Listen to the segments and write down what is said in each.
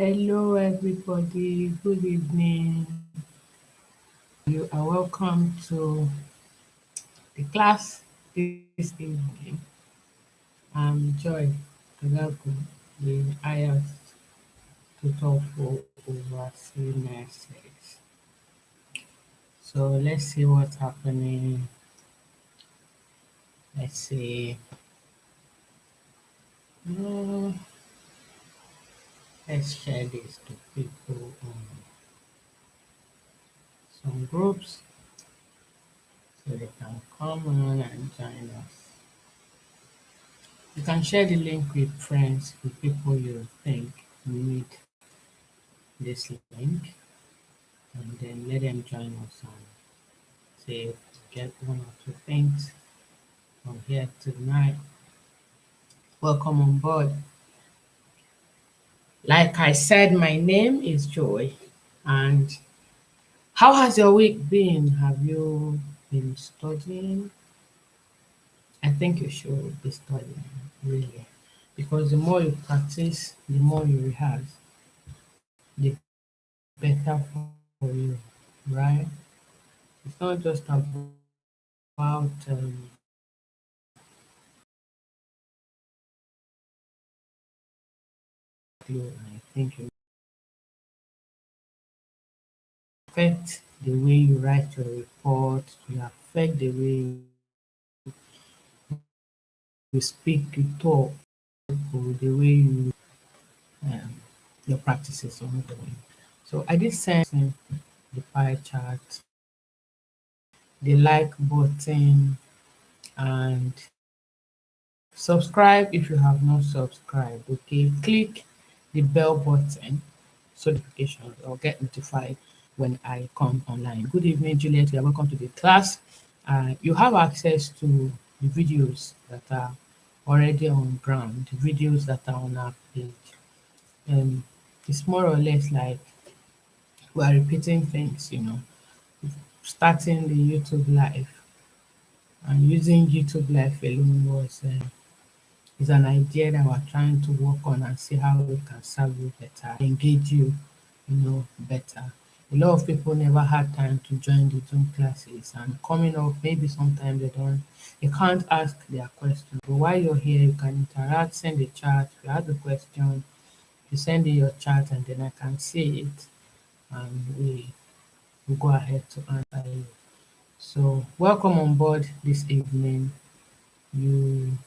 Hello, everybody. Good evening. You are welcome to the class this evening. I'm Joy Agagwu, the IELTS tutor for overseas nurses. So let's see what's happening. Let's see. Uh, let's share this to people on some groups so they can come on and join us. You can share the link with friends, with people you think need this link, and then let them join us and say, get one or two things from here tonight. Welcome on board. Like I said, my name is Joy, and how has your week been? Have you been studying? I think you should be studying, really, because the more you practice, the more you rehearse, the better for you, right? It's not just about you. I think you affect the way you write your report, you affect the way you speak, you talk, or the way you um, your practices ongoing. So I did send the pie chart, the like button, and subscribe if you have not subscribed. Okay, click the bell button so notifications or get notified when I come online. Good evening, Juliet. You are welcome to the class. You have access to the videos that are already on ground, the videos that are on our page. It's more or less like we are repeating things, starting the YouTube live and using YouTube live alone was is an idea that we're trying to work on and see how we can serve you better, engage you, better. A lot of people never had time to join the Zoom classes and coming up, maybe sometimes they can't ask their question. But while you're here, you can interact, send a chat, if you have a question, you send in your chat and then I can see it and we go ahead to answer you. So welcome on board this evening. You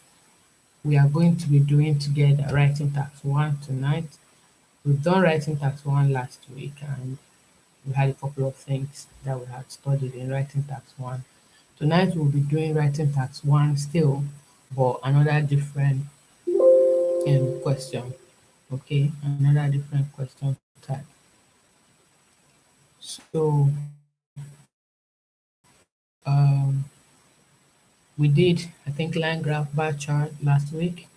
We are going to be doing together writing task 1 tonight. We've done writing task 1 last week and we had a couple of things that we had studied in writing task 1. Tonight we'll be doing writing task 1 still, but another different question. Okay, another different question type. So um, we did, I think, line graph bar chart last week.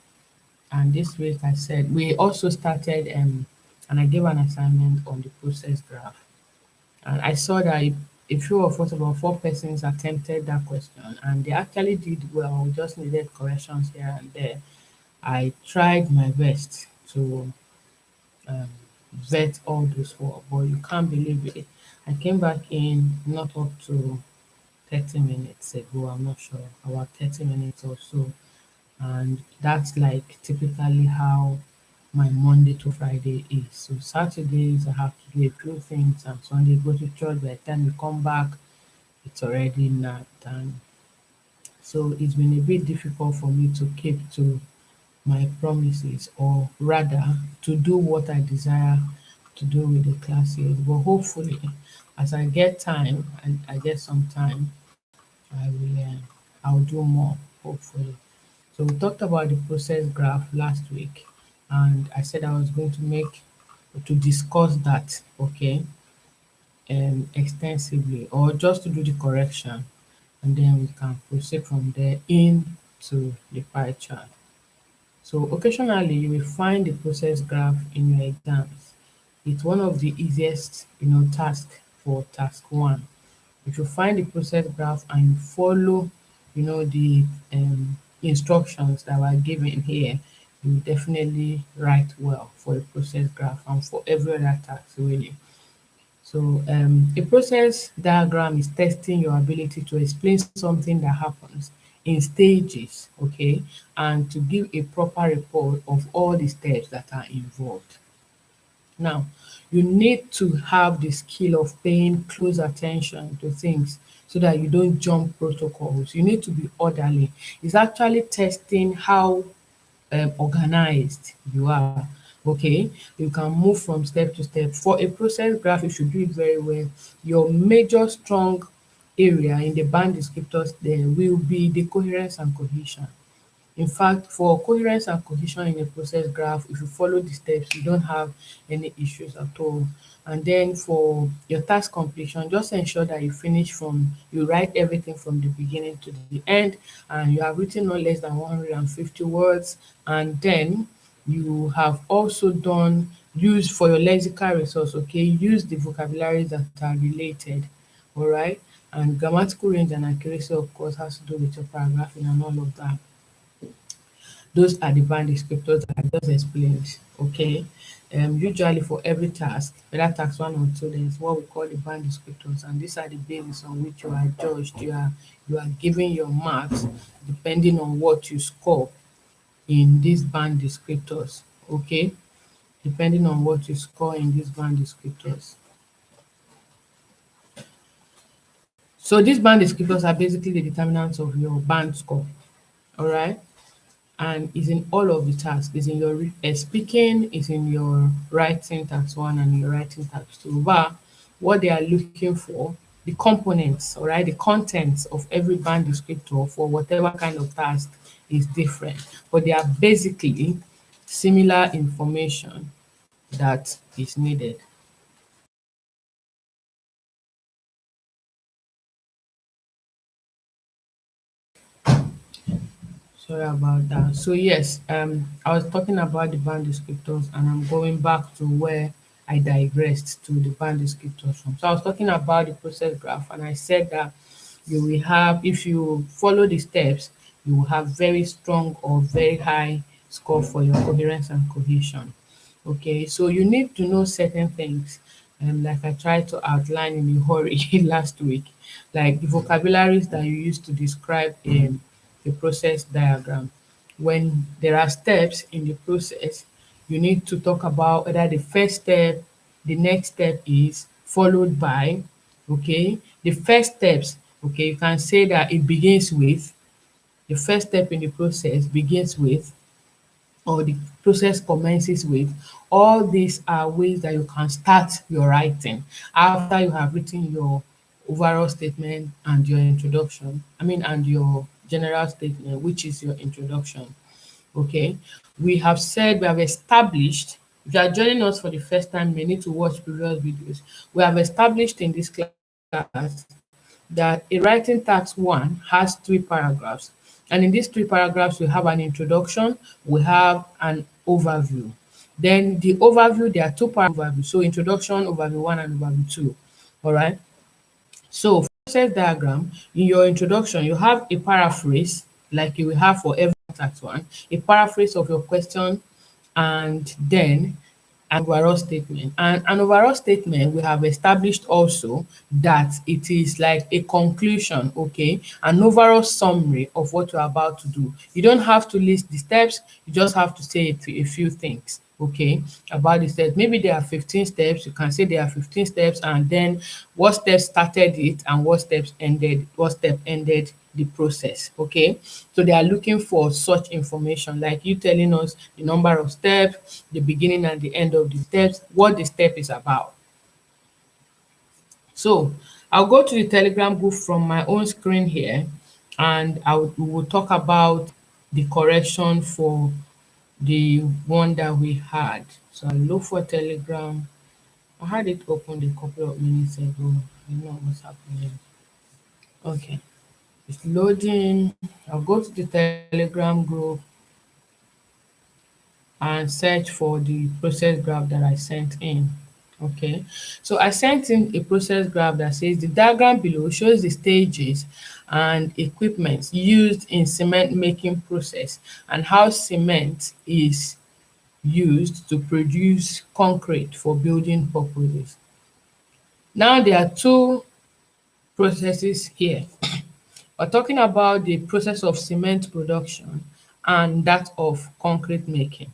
And this week I said we also started and I gave an assignment on the process graph. And I saw that a few of us, about 4 persons, attempted that question and they actually did well, we just needed corrections here and there. I tried my best to um, vet all those work, but you can't believe it. I came back in not up to 30 minutes ago, I'm not sure, about 30 minutes or so. And that's like typically how my Monday to Friday is. So Saturdays I have to do a few things and Sunday go to church. By the time you come back, it's already night time. So it's been a bit difficult for me to keep to my promises, or rather to do what I desire to do with the classes. But hopefully, as I get time and I get some time, I'll do more, hopefully. So we talked about the process graph last week, and I said I was going to discuss that, okay, extensively, or just to do the correction, and then we can proceed from there into the pie chart. So occasionally you will find the process graph in your exams. It's one of the easiest, tasks for task 1. If you find the process graph and you follow, the instructions that were given here, you definitely write well for a process graph and for every other task really. So a process diagram is testing your ability to explain something that happens in stages, okay, and to give a proper report of all the steps that are involved. Now, you need to have the skill of paying close attention to things so that you don't jump protocols. You need to be orderly. It's actually testing how organized you are. Okay, you can move from step to step. For a process graph, you should do it very well. Your major strong area in the band descriptors there will be the coherence and cohesion. In fact, for coherence and cohesion in a process graph, if you follow the steps, you don't have any issues at all. And then for your task completion, just ensure that you write everything from the beginning to the end, and you have written no less than 150 words. And then you have also use for your lexical resource, okay, use the vocabularies that are related, all right? And grammatical range and accuracy, of course, has to do with your paragraphing and all of that. Those are the band descriptors that I just explained, okay? Usually for every task, whether task 1 or 2, there is what we call the band descriptors, and these are the basis on which you are judged. You are given your marks depending on what you score in these band descriptors, okay? Depending on what you score in these band descriptors. So these band descriptors are basically the determinants of your band score, all right? And is in all of the tasks. Is in your speaking, is in your writing task 1 and your writing task 2. But what they are looking for, the components, all right, the contents of every band descriptor for whatever kind of task is different, but they are basically similar information that is needed. Sorry about that. So yes, I was talking about the band descriptors, and I'm going back to where I digressed to the band descriptors from. So I was talking about the process graph, and I said that you will have, if you follow the steps, you will have very strong or very high score for your coherence and cohesion. Okay, so you need to know certain things, like I tried to outline in a hurry last week, like the vocabularies that you use to describe the process diagram. When there are steps in the process, you need to talk about whether the first step, the next step is followed by, okay? The first steps, okay, you can say that it begins with, the first step in the process begins with, or the process commences with. All these are ways that you can start your writing after you have written your overall statement and your introduction. And your general statement, which is your introduction. Okay. We have established, if you are joining us for the first time, you may need to watch previous videos. We have established in this class that a writing task 1 has 3 paragraphs. And in these 3 paragraphs, we have an introduction, we have an overview. Then the overview, there are 2 paragraphs overview. So introduction, overview 1 and overview 2. All right. So for process diagram, in your introduction, you have a paraphrase, like you will have for every task 1, a paraphrase of your question, and then an overall statement. And an overall statement, we have established also that it is like a conclusion, okay, an overall summary of what you're about to do. You don't have to list the steps, you just have to say a few things, okay, about the steps. Maybe there are 15 steps, you can say there are 15 steps, and then what steps started it and what step ended the process, okay? So they are looking for such information, like you telling us the number of steps, the beginning and the end of the steps, what the step is about. So I'll go to the Telegram group from my own screen here, and we will talk about the correction for the one that we had. So I look for Telegram. I had it opened a couple of minutes ago. I don't know what's happening. Okay, it's loading. I'll go to the Telegram group and search for the process graph that I sent in. Okay, so I sent in a process graph that says the diagram below shows the stages and equipment used in cement making process and how cement is used to produce concrete for building purposes. Now there are two processes here. We're talking about the process of cement production and that of concrete making.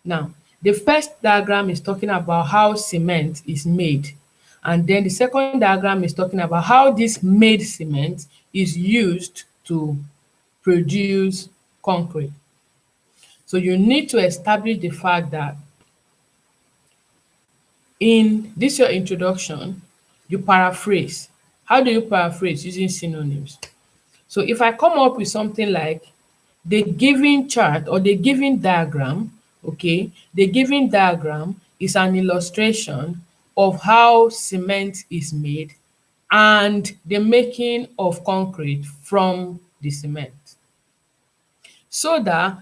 Now, the first diagram is talking about how cement is made, and then the second diagram is talking about how this made cement is used to produce concrete. So you need to establish the fact that in this your introduction, you paraphrase. How do you paraphrase? Using synonyms. So if I come up with something like the given chart or the given diagram, okay, the given diagram is an illustration of how cement is made and the making of concrete from the cement. So that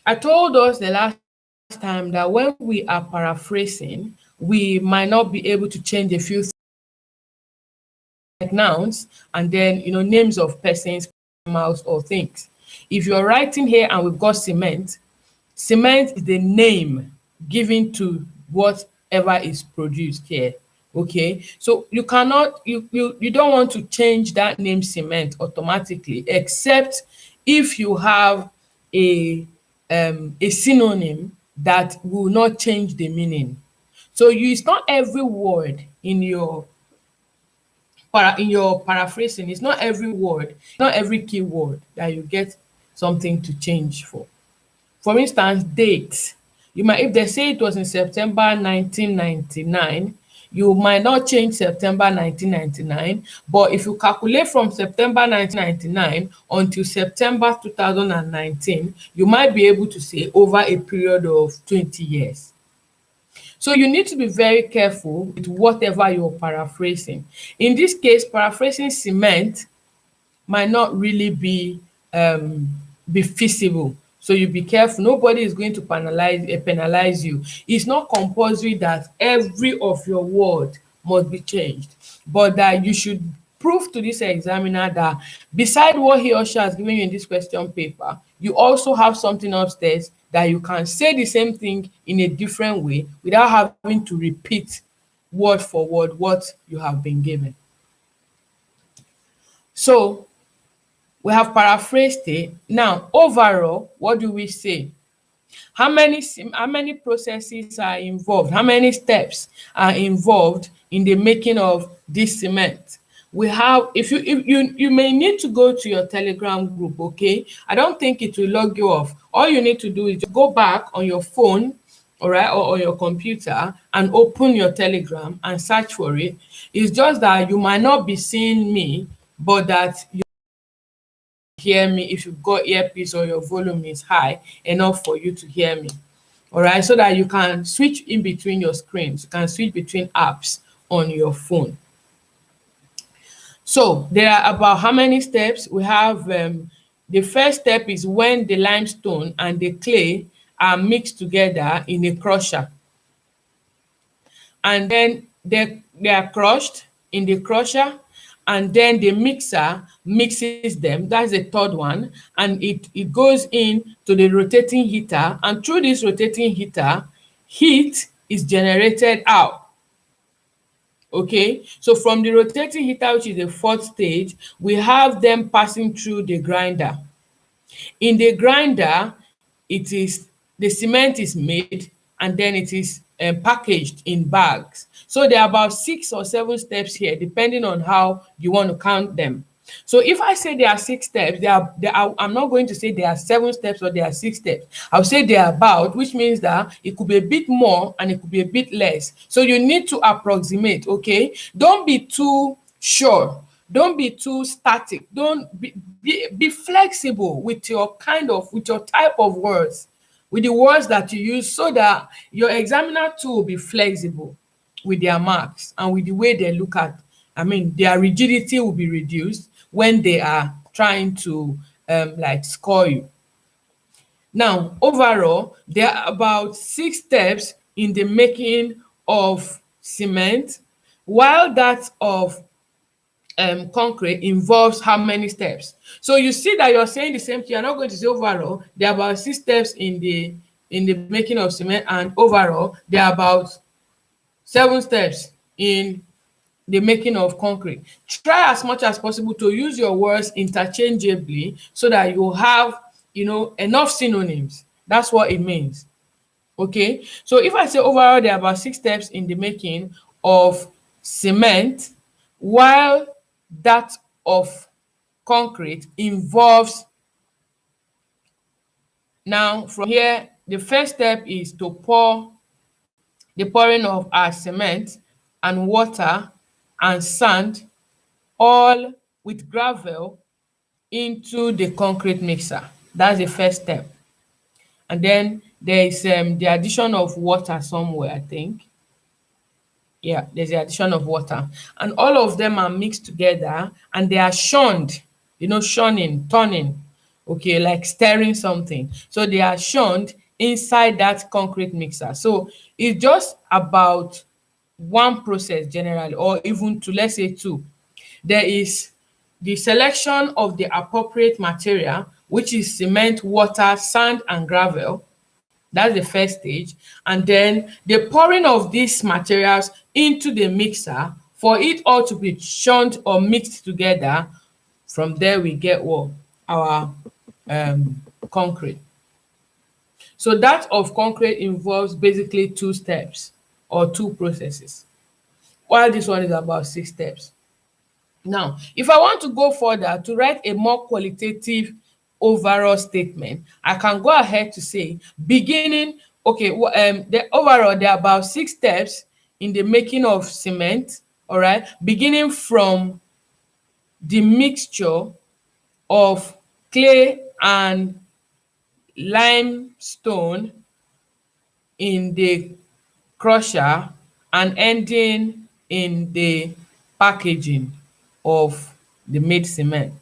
I told us the last time that when we are paraphrasing, we might not be able to change a few like nouns and then names of persons, animals or things. If you're writing here and we've got cement, cement is the name given to whatever is produced here. Okay, so you cannot you don't want to change that name cement automatically, except if you have a synonym that will not change the meaning. So it's not every word in your paraphrasing, it's not every word, not every keyword that you get something to change for. For instance, date. You might, if they say it was in September 1999, you might not change September 1999, but if you calculate from September 1999 until September 2019, you might be able to say over a period of 20 years. So you need to be very careful with whatever you're paraphrasing. In this case, paraphrasing cement might not really be feasible. So you be careful. Nobody is going to penalize you. It's not compulsory that every of your word must be changed, but that you should prove to this examiner that beside what he or she has given you in this question paper, you also have something upstairs that you can say the same thing in a different way without having to repeat word for word what you have been given. So we have paraphrased it. Now, overall, what do we say? How many processes are involved? How many steps are involved in the making of this cement? We have, if you may need to go to your Telegram group, okay? I don't think it will log you off. All you need to do is just go back on your phone, all right, or on your computer and open your Telegram and search for it. It's just that you might not be seeing me, but that you hear me if you've got earpiece or your volume is high enough for you to hear me. All right, so that you can switch in between your screens. You can switch between apps on your phone. So there are about how many steps? We have the first step is when the limestone and the clay are mixed together in a crusher. And then they are crushed in the crusher, and then the mixer mixes them. That's the third one. And it goes in to the rotating heater, and through this rotating heater, heat is generated out. Okay, so from the rotating heater, which is the fourth stage, we have them passing through the grinder. In the grinder, the cement is made and then it is packaged in bags. So there are about 6 or 7 steps here, depending on how you want to count them. So if I say there are 6 steps, I'm not going to say there are 7 steps or there are 6 steps. I'll say they are about, which means that it could be a bit more and it could be a bit less. So you need to approximate, okay? Don't be too sure. Don't be too static. Don't be flexible with your type of words, with the words that you use, so that your examiner too will be flexible with their marks and with the way they look at, their rigidity will be reduced when they are trying to score you. Now, overall, there are about 6 steps in the making of cement, while that of concrete involves how many steps. So you see that you're saying the same thing. You're not going to say overall there are about 6 steps in the making of cement, and overall there are about 7 steps in the making of concrete. Try as much as possible to use your words interchangeably so that you have, enough synonyms. That's what it means. Okay, so if I say overall there are about 6 steps in the making of cement, while that of concrete involves, now from here the first step is to pour the pouring of our cement and water and sand, all with gravel, into the concrete mixer. That's the first step. And then there is the addition of water somewhere, I think. Yeah, there's the addition of water. And all of them are mixed together and they are shunned, shunning, turning, okay, like stirring something. So they are shunned inside that concrete mixer. So it's just about one process generally, or even two, let's say two. There is the selection of the appropriate material, which is cement, water, sand, and gravel. That's the first stage. And then the pouring of these materials into the mixer for it all to be shunned or mixed together. From there, we get what? Our concrete. So that of concrete involves basically 2 steps or 2 processes, while this one is about 6 steps. Now, if I want to go further to write a more qualitative overall statement, I can go ahead to say beginning, okay, the overall there are about 6 steps in the making of cement, all right, beginning from the mixture of clay and limestone in the crusher and ending in the packaging of the made cement.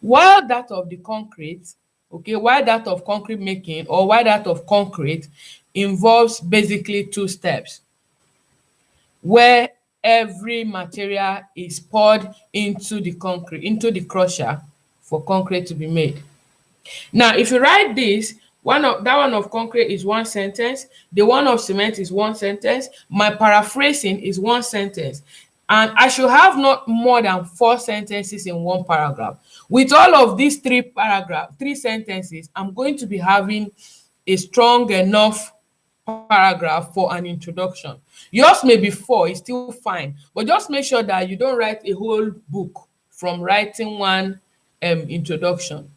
While that of the concrete, okay, while that of concrete making, or while that of concrete involves basically 2 steps, where every material is poured into the concrete, into the crusher for concrete to be made. Now, if you write this, that one of concrete is 1 sentence, the one of cement is 1 sentence, my paraphrasing is 1 sentence, and I should have not more than 4 sentences in one paragraph. With all of these 3 sentences, I'm going to be having a strong enough paragraph for an introduction. Yours may be 4, it's still fine, but just make sure that you don't write a whole book from writing one introduction.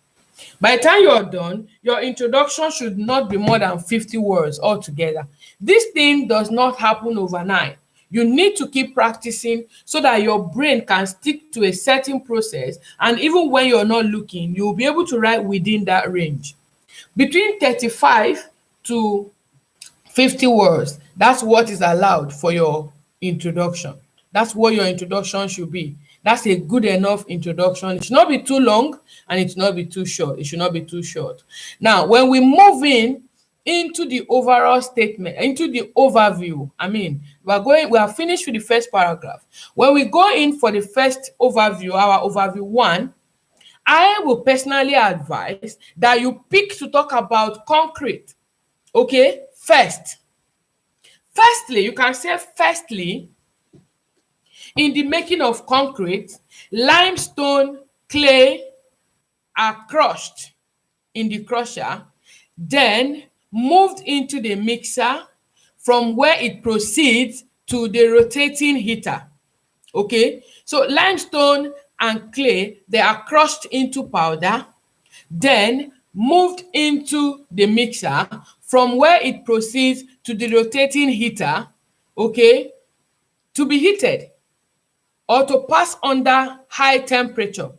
By the time you're done, your introduction should not be more than 50 words altogether. This thing does not happen overnight. You need to keep practicing so that your brain can stick to a certain process, and even when you're not looking, you'll be able to write within that range. Between 35 to 50 words, that's what is allowed for your introduction. That's what your introduction should be. That's a good enough introduction. It should not be too long and it should not be too short. It should not be too short. Now, when we move into the overall statement, into the overview, we are finished with the first paragraph. When we go in for the first overview, our overview 1, I will personally advise that you pick to talk about concrete. Okay, firstly, you can say firstly, in the making of concrete, limestone, clay are crushed in the crusher, then moved into the mixer, from where it proceeds to the rotating heater. Okay, so limestone and clay, they are crushed into powder, then moved into the mixer, from where it proceeds to the rotating heater, okay, to be heated or to pass under high temperature.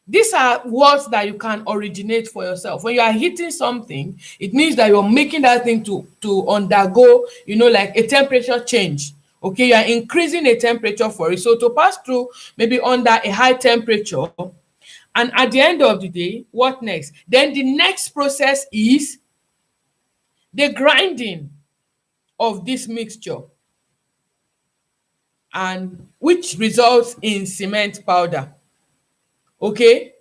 These are words that you can originate for yourself. When you are heating something, it means that you're making that thing to undergo, like a temperature change. Okay, you are increasing a temperature for it. So to pass through maybe under a high temperature, and at the end of the day, what next? Then the next process is the grinding. of this mixture, and which results in cement powder. Okay,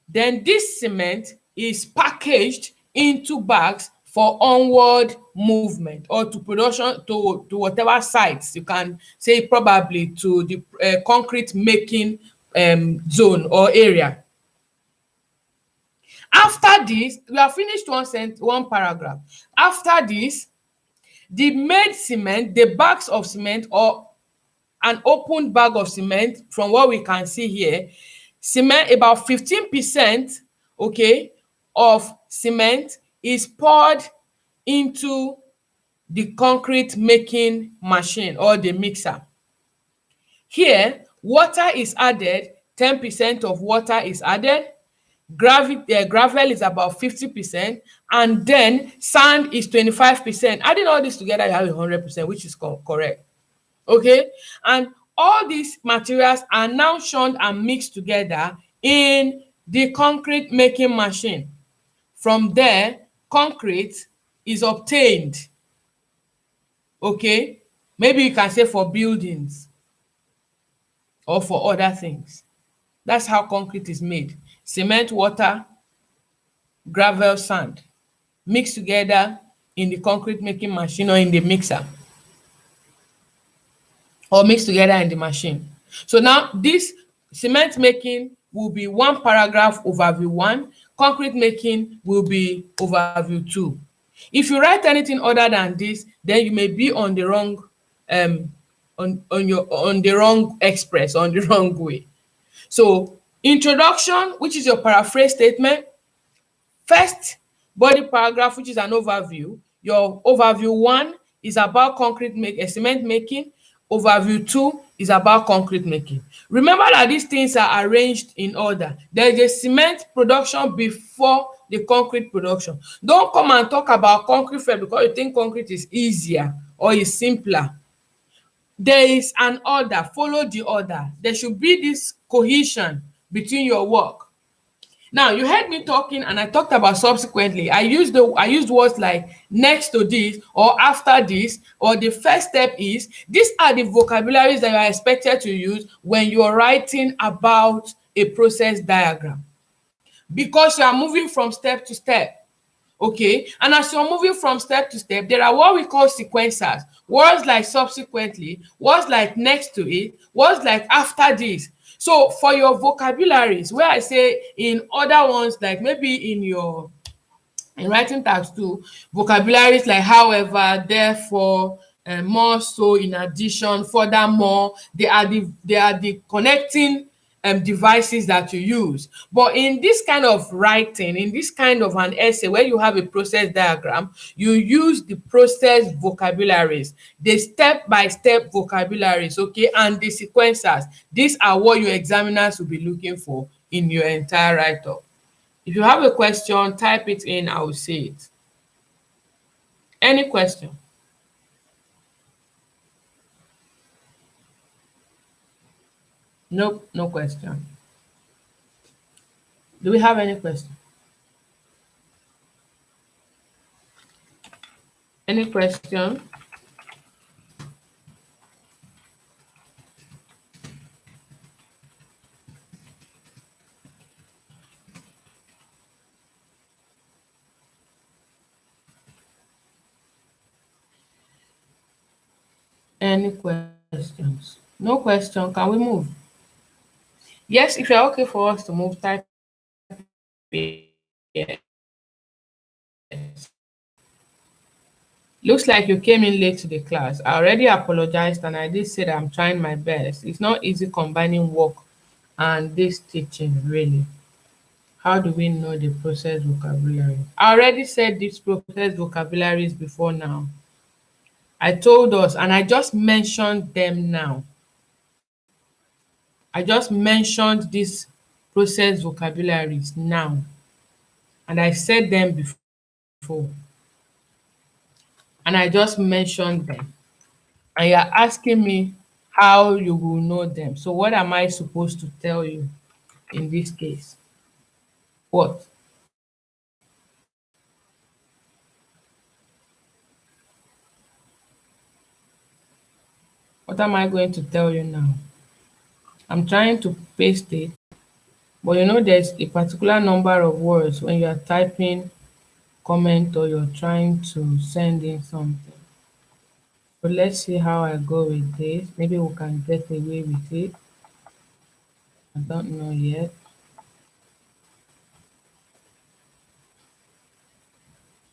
then this cement is packaged into bags for onward movement, or to production, to whatever sites you can say, probably to the concrete making zone or area. After this, we have finished one paragraph. After this, the made cement, the bags of cement, or an open bag of cement, from what we can see here, cement, about 15%, okay, of cement is poured into the concrete making machine or the mixer. Here, water is added, 10% of water is added, gravel is about 50%, and then sand is 25%. Adding all this together, you have 100%, which is correct. Okay, and all these materials are now churned and mixed together in the concrete making machine. From there, concrete is obtained. Okay, maybe you can say for buildings or for other things. That's how concrete is made. Cement, water, gravel, sand mixed together in the concrete making machine or in the mixer, or mixed together in the machine. So now this cement making will be one paragraph, overview 1. Concrete making will be overview 2. If you write anything other than this, then you may be on the wrong on the wrong express, on the wrong way. So introduction, which is your paraphrase statement. First body paragraph, which is an overview. Your overview 1 is about cement making. Overview 2 is about concrete making. Remember that these things are arranged in order. There is a cement production before the concrete production. Don't come and talk about concrete first because you think concrete is easier or is simpler. There is an order. Follow the order. There should be this cohesion between your work. Now, you heard me talking, and I talked about subsequently. I used words like next to this, or after this, or the first step is. These are the vocabularies that you are expected to use when you are writing about a process diagram, because you are moving from step to step. Okay, and as you're moving from step to step, there are what we call sequencers. Words like subsequently, words like next to it, words like after this. So for your vocabularies, where I say in other ones, like maybe in writing task 2, vocabularies like however, therefore, more so, in addition, furthermore, they are the connecting devices that you use. But in this kind of writing, in this kind of an essay where you have a process diagram, you use the process vocabularies, the step-by-step vocabularies, okay, and the sequencers. These are what your examiners will be looking for in your entire write-up. If you have a question, type it in, I will see it. Any question? Nope, no question. Do we have any question? Any question? Any questions? No question. Can we move? Yes, if you're okay for us to move, type yes. Looks like you came in late to the class. I already apologized, and I did say that I'm trying my best. It's not easy combining work and this teaching, really. How do we know the process vocabulary? I already said these process vocabularies before now. I told us, and I just mentioned them now. I just mentioned these process vocabularies now, and I said them before, and I just mentioned them. And you're asking me how you will know them. So what am I supposed to tell you in this case? What? am I going to tell you now? I'm trying to paste it, but you know there's a particular number of words when you are typing comment or you're trying to send in something. So let's see how I go with this. Maybe we can get away with it. I don't know yet.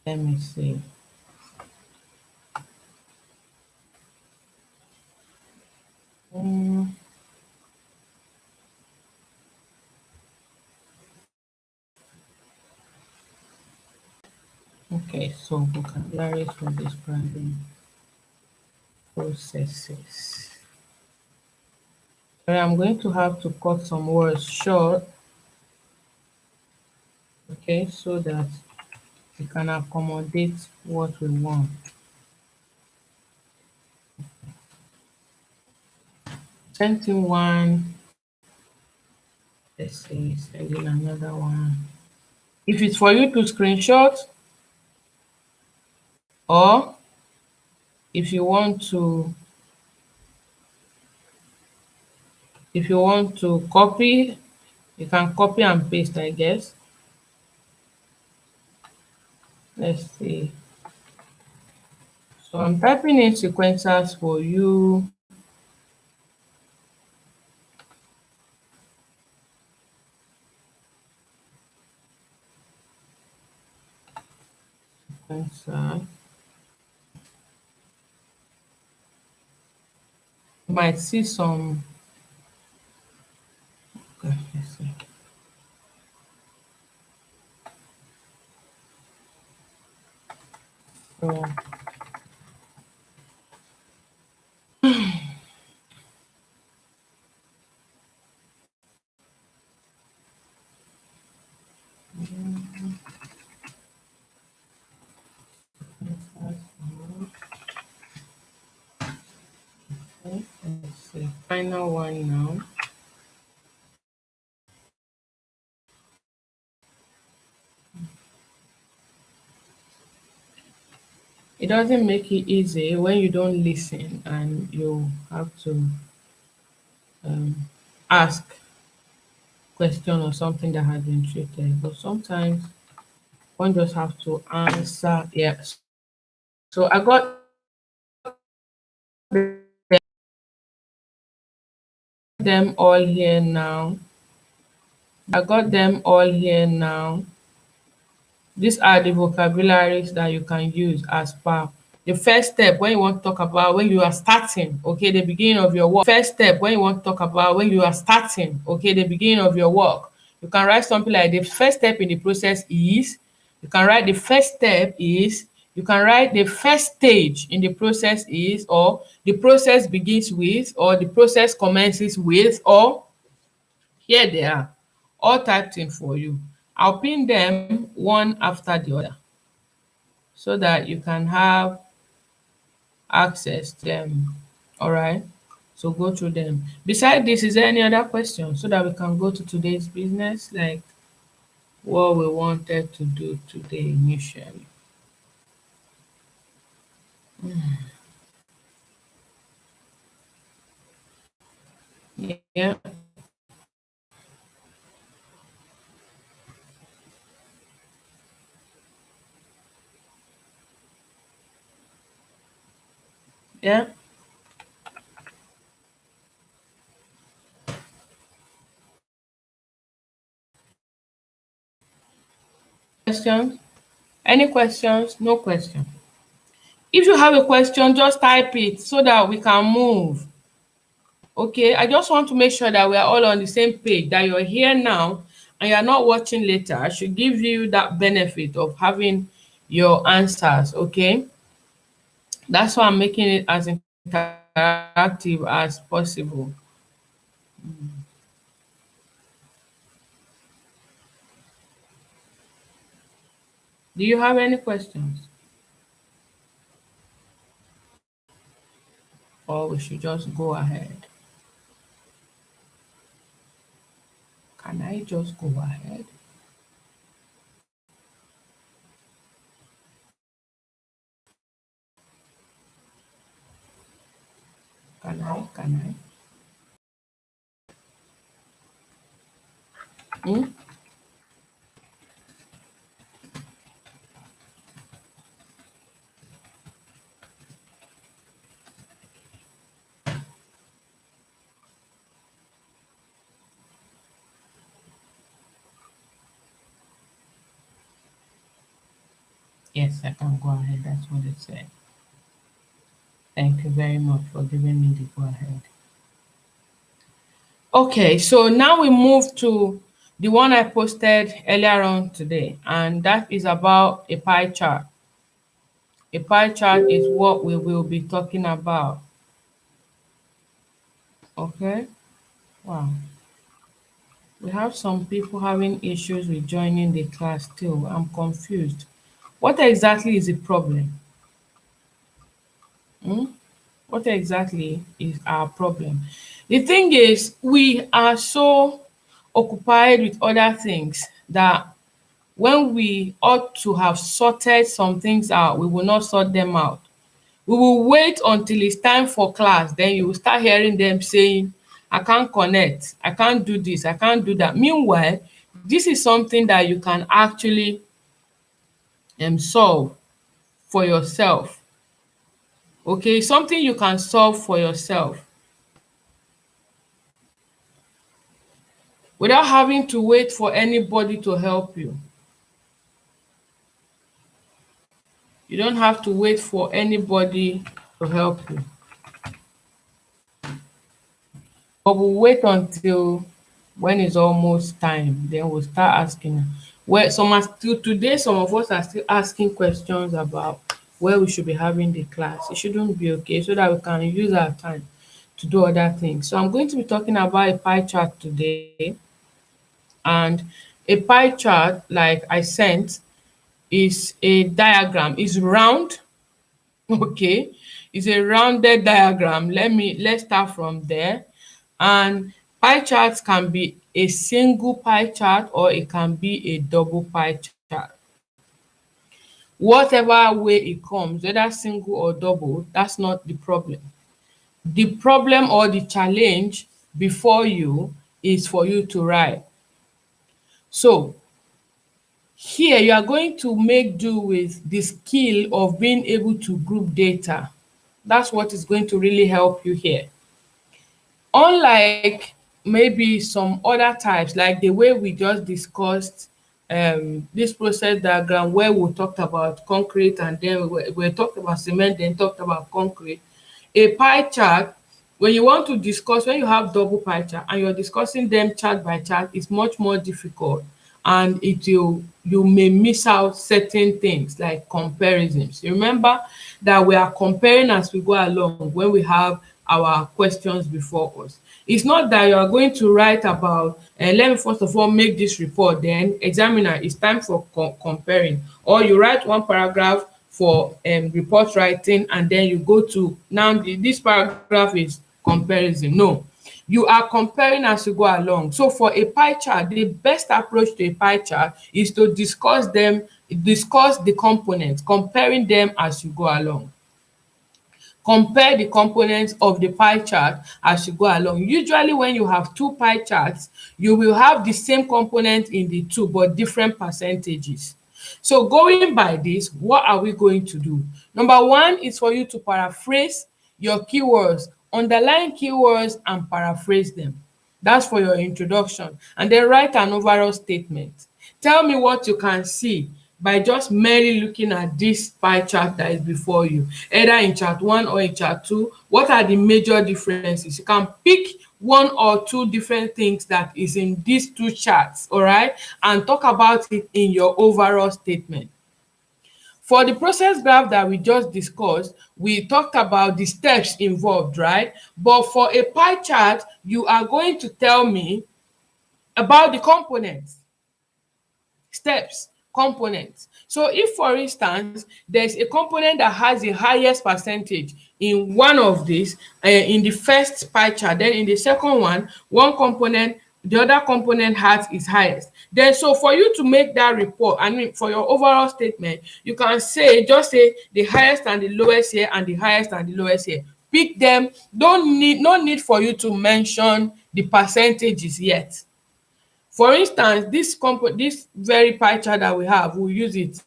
Let me see. Mm, okay, so vocabularies for describing processes. Sorry, I'm going to have to cut some words short, okay, so that we can accommodate what we want. 21, let's see, sending another one. If it's for you to screenshot, or if you want to copy, you can copy and paste, I guess. Let's see. So I'm typing in sequencers for you. Sequencer. You might see some. Okay, let's see. So okay, let's see. Final one now. It doesn't make it easy when you don't listen and you have to um, ask question or something that has been treated. But sometimes one just have to answer. Yes. So I got them all here now. I got them all here now. These are the vocabularies that you can use as per the first step when you want to talk about when you are starting, okay, the beginning of your work. First step when you want to talk about when you are starting, okay, the beginning of your work. You can write something like the first step in the process is, you can write the first step is, you can write the first stage in the process is, or the process begins with, or the process commences with, or here they are, all typed in for you. I'll pin them one after the other so that you can have access to them. All right. So go through them. Beside this, is there any other question so that we can go to today's business, like what we wanted to do today initially? Yeah. Yeah. Questions? Any questions? No question. If you have a question, just type it so that we can move. Okay, I just want to make sure that we are all on the same page, that you're here now and you're not watching later. I should give you that benefit of having your answers, okay? That's why I'm making it as interactive as possible. Do you have any questions? Or we should just go ahead? Can I just go ahead? Can I? Yes, I can go ahead. That's what it said. Thank you very much for giving me the go ahead. Okay, so now we move to the one I posted earlier on today, and that is about a pie chart. A pie chart is what we will be talking about. Okay, wow. We have some people having issues with joining the class too. I'm confused. What exactly is the problem? Hmm? What exactly is our problem? The thing is, we are so occupied with other things that when we ought to have sorted some things out, we will not sort them out. We will wait until it's time for class, then you will start hearing them saying, I can't connect, I can't do this, I can't do that. Meanwhile, this is something that you can actually solve for yourself. Okay, something you can solve for yourself without having to wait for anybody to help you. You don't have to wait for anybody to help you. But we'll wait until when it's almost time, then we'll start asking. Well, still today, some of us are still asking questions about where we should be having the class. It shouldn't be okay, so that we can use our time to do other things. So I'm going to be talking about a pie chart today. And a pie chart, like I sent, is a diagram. It's round, okay? It's a rounded diagram. Let's start from there. And pie charts can be a single pie chart or it can be a double pie chart. Whatever way it comes, whether single or double, that's not the problem. The problem or the challenge before you is for you to write. So here you are going to make do with the skill of being able to group data. That's what is going to really help you here. Unlike maybe some other types, like the way we just discussed this process diagram where we talked about concrete and then we talked about cement, then talked about concrete. A pie chart, when you want to discuss, when you have double pie chart and you're discussing them chart by chart, it's much more difficult, and you may miss out certain things like comparisons. Remember that we are comparing as we go along when we have our questions before us. It's not that you are going to write about let me first of all make this report, then examiner, it's time for comparing, or you write one paragraph for report writing and then you go to now this paragraph is comparison. No, you are comparing as you go along. So for a pie chart, the best approach to a pie chart is to discuss the components, comparing them as you go along. Compare the components of the pie chart as you go along. Usually when you have two pie charts, you will have the same component in the two but different percentages. So going by this, what are we going to do? Number one is for you to paraphrase your keywords, underline keywords and paraphrase them. That's for your introduction. And then write an overall statement. Tell me what you can see by just merely looking at this pie chart that is before you, either in chart 1 or in chart 2. What are the major differences? You can pick one or two different things that is in these two charts, all right, and talk about it in your overall statement. For the process graph that we just discussed, we talked about the steps involved, right? But for a pie chart, you are going to tell me about the components, steps, components. So if, for instance, there's a component that has the highest percentage in one of these, in the first pie chart, then in the second one component, the other component has its highest. Then so for you to make that report, I mean for your overall statement, you can say, just say the highest and the lowest here and the highest and the lowest here. pick them. No need for you to mention the percentages yet. For instance, this very pie chart that we have, we'll use it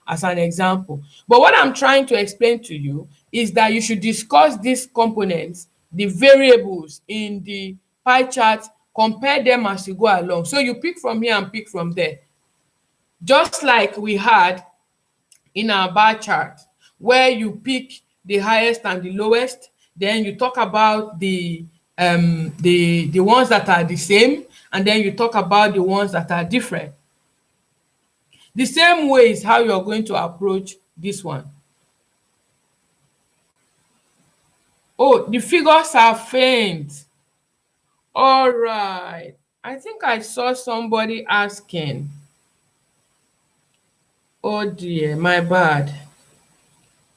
as an example. But what I'm trying to explain to you is that you should discuss these components, the variables in the pie chart, compare them as you go along. So you pick from here and pick from there. Just like we had in our bar chart, where you pick the highest and the lowest, then you talk about the ones that are the same, and then you talk about the ones that are different. The same way is how you're going to approach this one. Oh, the figures are faint. All right. I think I saw somebody asking. Oh dear, my bad.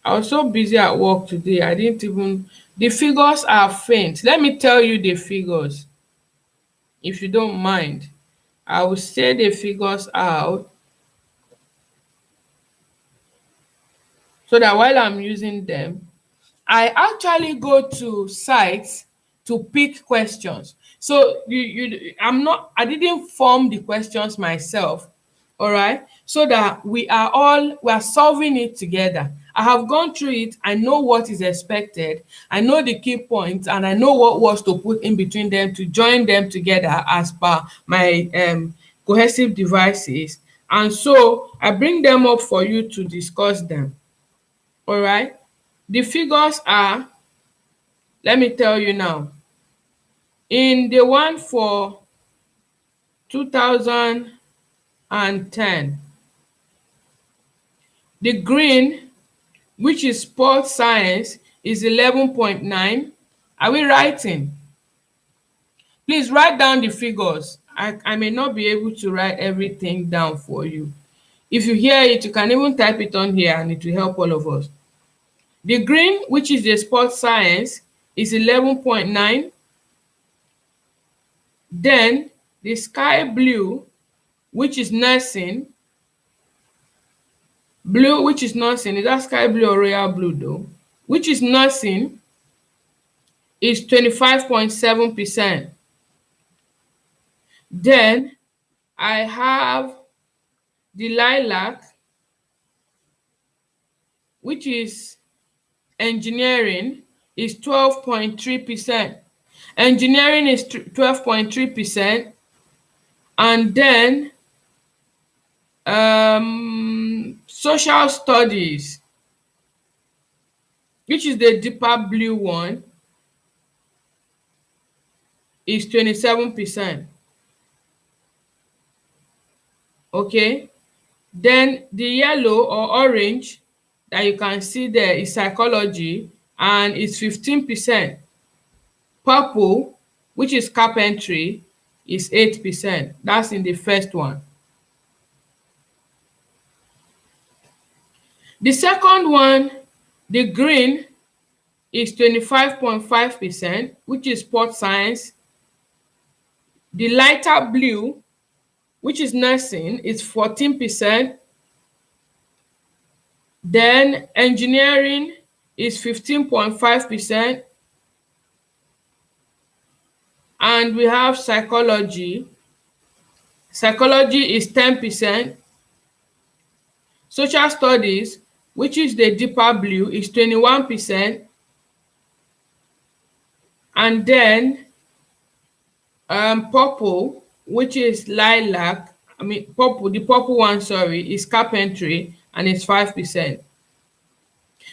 I was so busy at work today. I didn't even. The figures are faint. Let me tell you the figures, if you don't mind. I will say the figures out so that while I'm using them, I actually go to sites to pick questions. So I didn't form the questions myself, all right? So that we are solving it together. I have gone through it. I know what is expected. I know the key points, and I know what words to put in between them to join them together as per my cohesive devices. And so I bring them up for you to discuss them. All right? The figures are, let me tell you now. In the one for 2010, the green, which is sports science, is 11.9. Are we writing? Please write down the figures. I may not be able to write everything down for you. If you hear it, you can even type it on here and it will help all of us. The green, which is the sports science, is 11.9. Then the sky blue, which is nursing, blue, which is nursing, is that sky blue or royal blue though? Which is nursing, is 25.7%. Then I have the lilac, which is engineering, is 12.3%. Engineering is 12.3%. And then social studies, which is the deeper blue one, is 27%. Okay, then the yellow or orange that you can see there is psychology, and it's 15%. Purple, which is carpentry, is 8%. That's in the first one. The second one, the green, is 25.5%, which is sports science. The lighter blue, which is nursing, is 14%. Then engineering is 15.5%. And we have psychology. Psychology is 10%. Social studies, which is the deeper blue, is 21%. And then purple, which is lilac, the purple one, sorry, is carpentry, and it's 5%.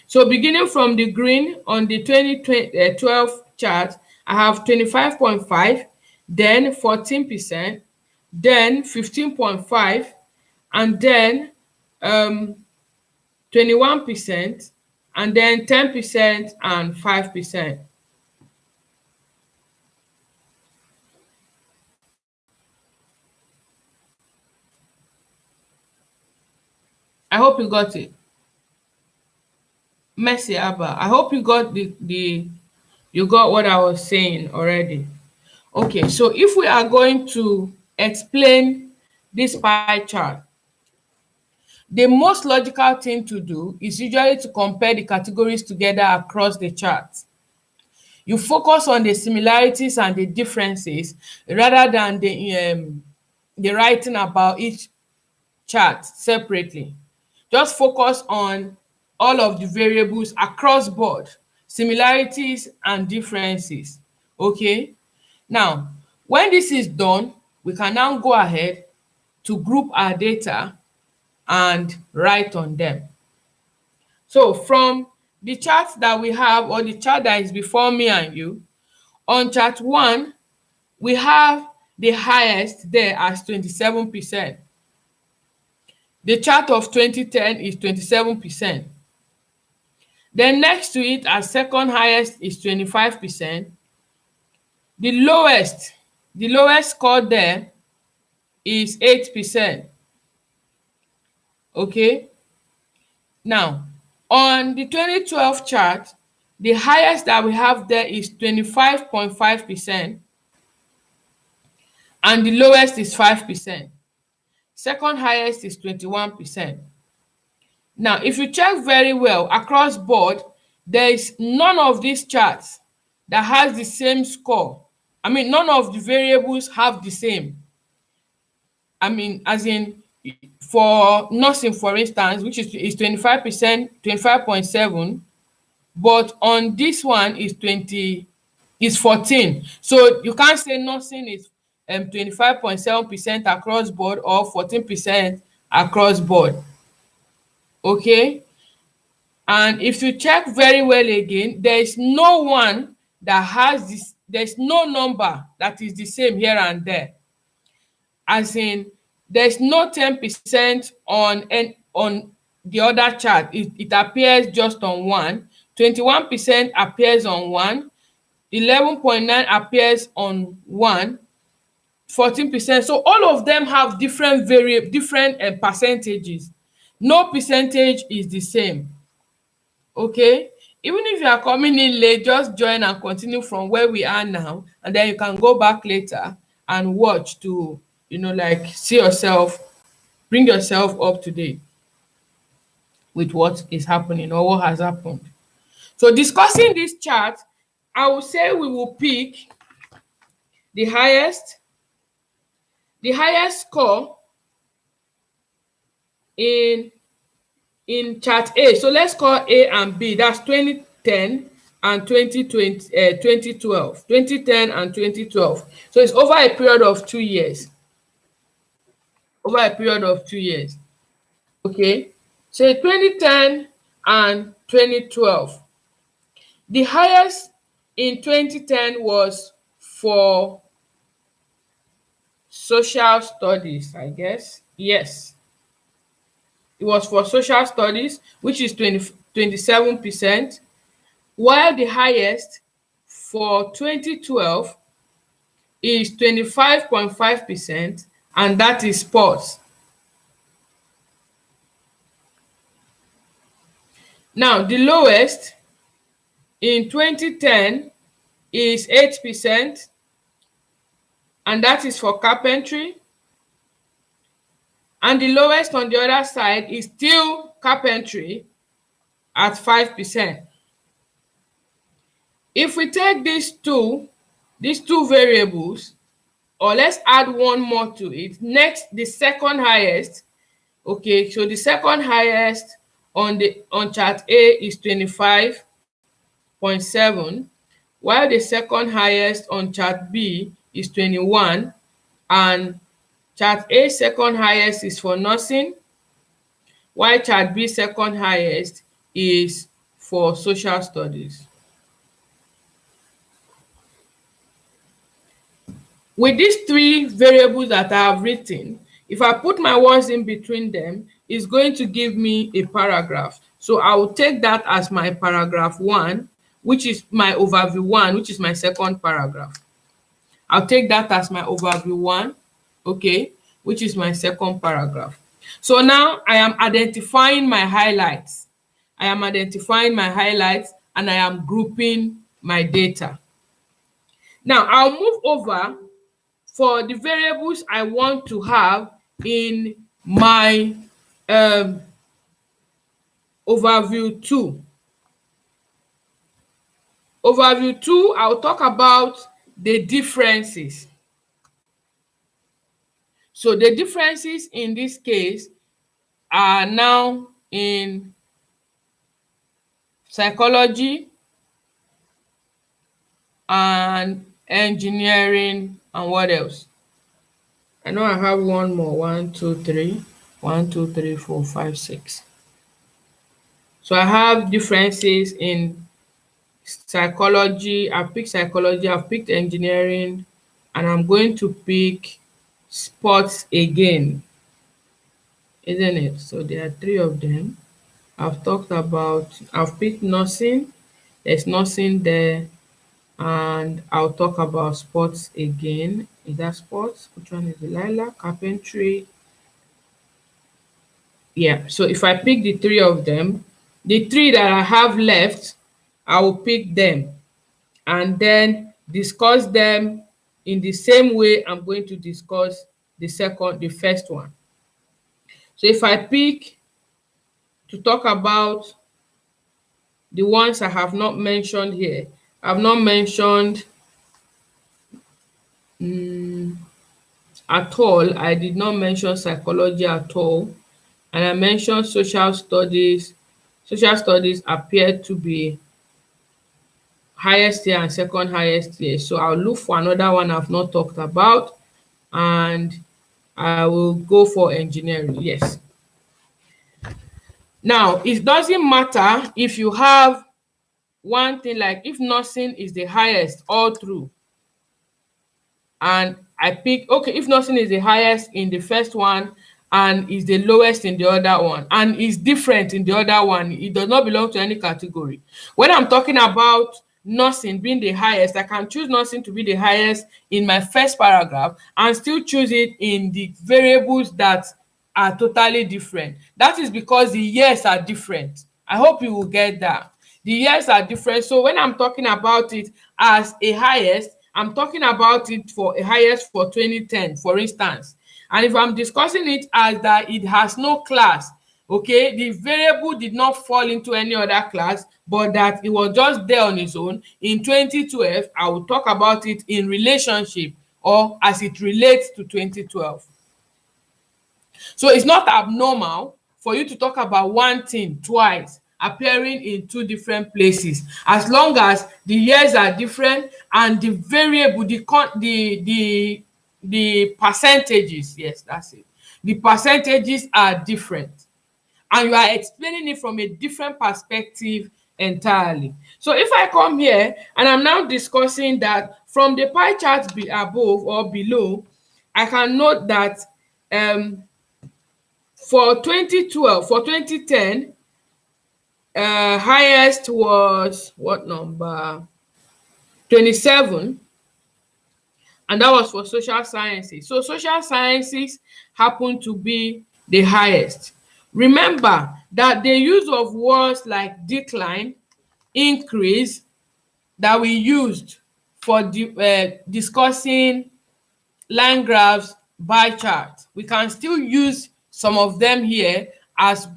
So beginning from the green on the 2012 chart, I have 25.5, then 14%, then 15.5, and then 21%, and then 10% and 5%. I hope you got it. Mercy Abba, I hope you got you got what I was saying already. Okay, so if we are going to explain this pie chart, the most logical thing to do is usually to compare the categories together across the chart. You focus on the similarities and the differences rather than the writing about each chart separately. Just focus on all of the variables across board, similarities and differences. Okay? Now, when this is done, we can now go ahead to group our data and write on them. So from the chart that we have, or the chart that is before me and you, on chart 1, we have the highest there as 27%. The chart of 2010 is 27%. Then next to it as second highest is 25%. The lowest score there is 8%. Okay? Now, on the 2012 chart, the highest that we have there is 25.5%, and the lowest is 5%. Second highest is 21%. Now, if you check very well across board, there is none of these charts that has the same score. I mean, none of the variables have the same. I mean, as in, for nursing, for instance, which is 25%, 25.7, but on this one is 14. So you can't say nursing is 25.7% across board or 14% across board. Okay? And if you check very well again, there is no one that has this, there's no number that is the same here and there. As in, there's no 10% on the other chart. It appears just on one. 21% appears on one. 11.9 appears on one. 14%. So all of them have different percentages. No percentage is the same. Okay? Even if you are coming in late, just join and continue from where we are now, and then you can go back later and watch to, like, see yourself, bring yourself up to date with what is happening or what has happened. So discussing this chart, I will say we will pick the highest score in chart A. So let's call A and B. That's 2010 and 2012. 2010 and 2012. So it's over a period of 2 years. Over a period of 2 years. Okay. So 2010 and 2012. The highest in 2010 was for social studies, I guess. Yes. It was for social studies, which is 27%, while the highest for 2012 is 25.5%, and that is sports. Now, the lowest in 2010 is 8%, and that is for carpentry. And the lowest on the other side is still carpentry at 5%. If we take these two variables, or let's add one more to it, next, the second highest. Okay, so the second highest on chart A is 25.7, while the second highest on chart B is 21, and chart A second highest is for nursing, while chart B second highest is for social studies. With these three variables that I have written, if I put my words in between them, it's going to give me a paragraph. So I will take that as my paragraph 1, which is my overview 1, which is my second paragraph. I'll take that as my overview 1, okay, which is my second paragraph. So now I am identifying my highlights. And I am grouping my data. Now I'll move over for the variables I want to have in my overview 2. Overview 2, I'll talk about the differences. So the differences in this case are now in psychology and engineering, and what else? I know I have one more. 1, 2, 3. 1, 2, 3, 4, 5, 6. So I have differences in psychology. I've picked psychology, I've picked engineering, and I'm going to pick sports again, isn't it? So there are 3 of them. I've picked nursing, there's nursing there, and I'll talk about sports again. Is that sports? Which one is Delilah? Carpentry. Yeah, so if I pick the 3 of them, the 3 that I have left, I will pick them and then discuss them in the same way I'm going to discuss the first one. So if I pick to talk about the ones I have not mentioned here, I've not mentioned at all. I did not mention psychology at all, and I mentioned social studies. Social studies appear to be highest here and second highest here, so I'll look for another one I've not talked about, and I will go for engineering. Yes. Now, it doesn't matter if you have one thing, like if nursing is the highest all through, and I pick, okay, if nursing is the highest in the first one and is the lowest in the other one and is different in the other one, it does not belong to any category. When I'm talking about nursing being the highest, I can choose nursing to be the highest in my first paragraph and still choose it in the variables that are totally different. That is because the years are different. I hope you will get that. The years are different. So when I'm talking about it as a highest, I'm talking about it for a highest for 2010, for instance. And if I'm discussing it as that it has no class, okay, the variable did not fall into any other class, but that it was just there on its own. In 2012, I will talk about it in relationship or as it relates to 2012. So it's not abnormal for you to talk about one thing twice appearing in 2 different places, as long as the years are different and the variable, the percentages, yes, that's it. The percentages are different, and you are explaining it from a different perspective entirely. So if I come here and I'm now discussing that from the pie chart above or below, I can note that for 2012, for 2010, highest was what number? 27, and that was for social sciences. So social sciences happen to be the highest. Remember that the use of words like decline, increase, that we used for discussing line graphs, bar chart, we can still use some of them here as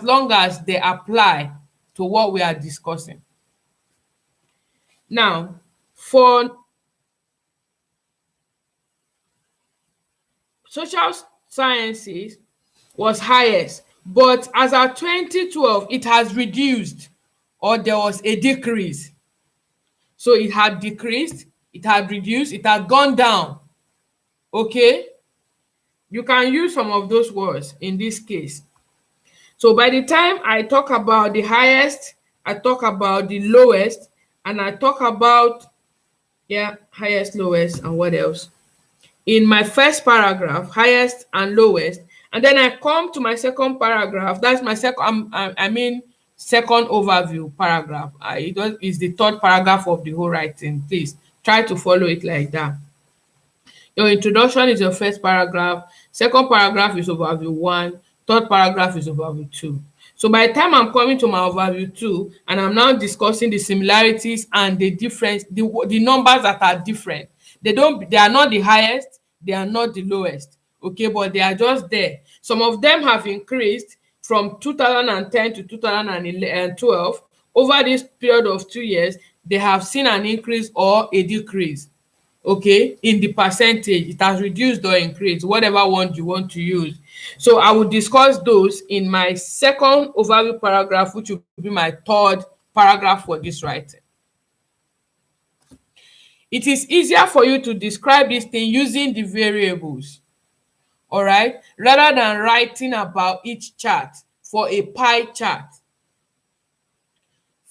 long as they apply to what we are discussing. Now, for social sciences was highest, but as at 2012 it has reduced, or there was a decrease. So it had decreased, it had reduced, it had gone down. Okay, you can use some of those words in this case. So by the time I talk about the highest, I talk about the lowest, and I talk about, yeah, highest, lowest, and what else? In my first paragraph, highest and lowest, and then I come to my second paragraph. That's my second, second overview paragraph. It's the third paragraph of the whole writing. Please try to follow it like that. Your introduction is your first paragraph, second paragraph is overview 1, third paragraph is overview 2. So by the time I'm coming to my overview 2 and I'm now discussing the similarities and the difference, the numbers that are different, they are not the highest, they are not the lowest, okay, but they are just there. Some of them have increased from 2010 to 2012. Over this period of 2 years, they have seen an increase or a decrease, okay, in the percentage. It has reduced or increased, whatever one you want to use. So I will discuss those in my second overview paragraph, which will be my third paragraph for this writing. It is easier for you to describe this thing using the variables, all right, rather than writing about each chart for a pie chart.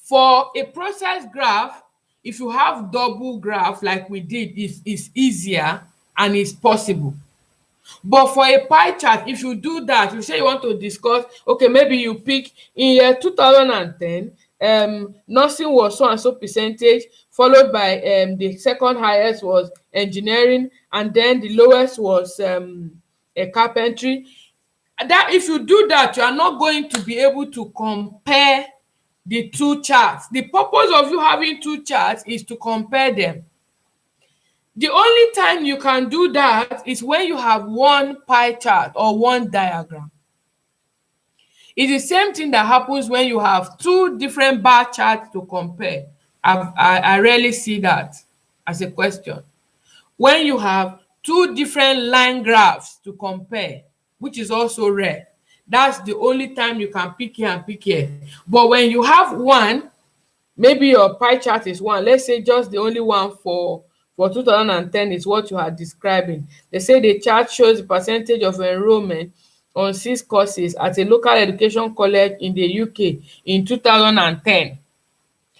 For a process graph, if you have double graph like we did, it's easier and it's possible. But for a pie chart, if you do that, you say you want to discuss, okay, maybe you pick in year 2010, nursing was so and so percentage, followed by the second highest was engineering, and then the lowest was a carpentry. That if you do that, you are not going to be able to compare the two charts. The purpose of you having two charts is to compare them. The only time you can do that is when you have one pie chart or one diagram. It's the same thing that happens when you have two different bar charts to compare. I rarely see that as a question. When you have two different line graphs to compare, which is also rare, that's the only time you can pick here and pick here. But when you have one, maybe your pie chart is one, let's say just the only one for 2010 is what you are describing. They say the chart shows the percentage of enrollment on 6 courses at a local education college in the UK in 2010.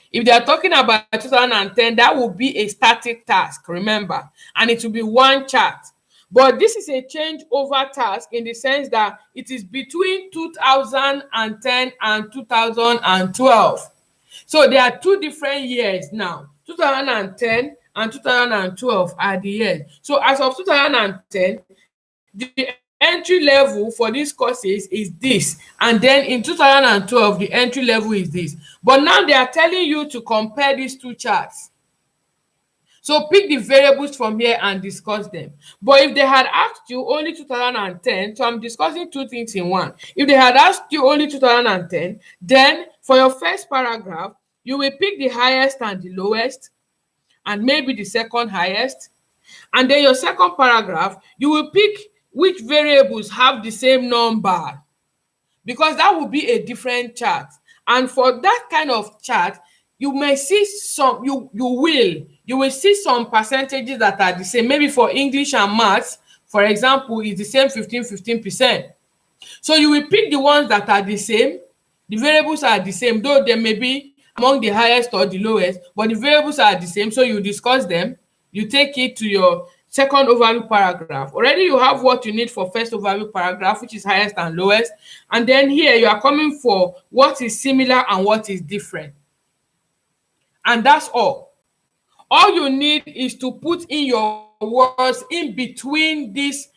If they are talking about 2010, that will be a static task, remember, and it will be one chart. But this is a change over task in the sense that it is between 2010 and 2012. So there are two different years now. 2010 and 2012 are the years. So as of 2010, the entry level for these courses is this, and then in 2012 the entry level is this. But now they are telling you to compare these two charts. So pick the variables from here and discuss them. But if they had asked you only 2010, so I'm discussing two things in one. If they had asked you only 2010, then for your first paragraph, you will pick the highest and the lowest, and maybe the second highest. And then your second paragraph, you will pick which variables have the same number, because that will be a different chart. And for that kind of chart, you may see some, you will see some percentages that are the same. Maybe for English and maths, for example, is the same 15%. So you will pick the ones that are the same. The variables are the same, though they may be among the highest or the lowest, but the variables are the same. So you discuss them, you take it to your second overview paragraph. Already you have what you need for first overview paragraph, which is highest and lowest. And then here you are coming for what is similar and what is different. And that's all. All you need is to put in your words in between these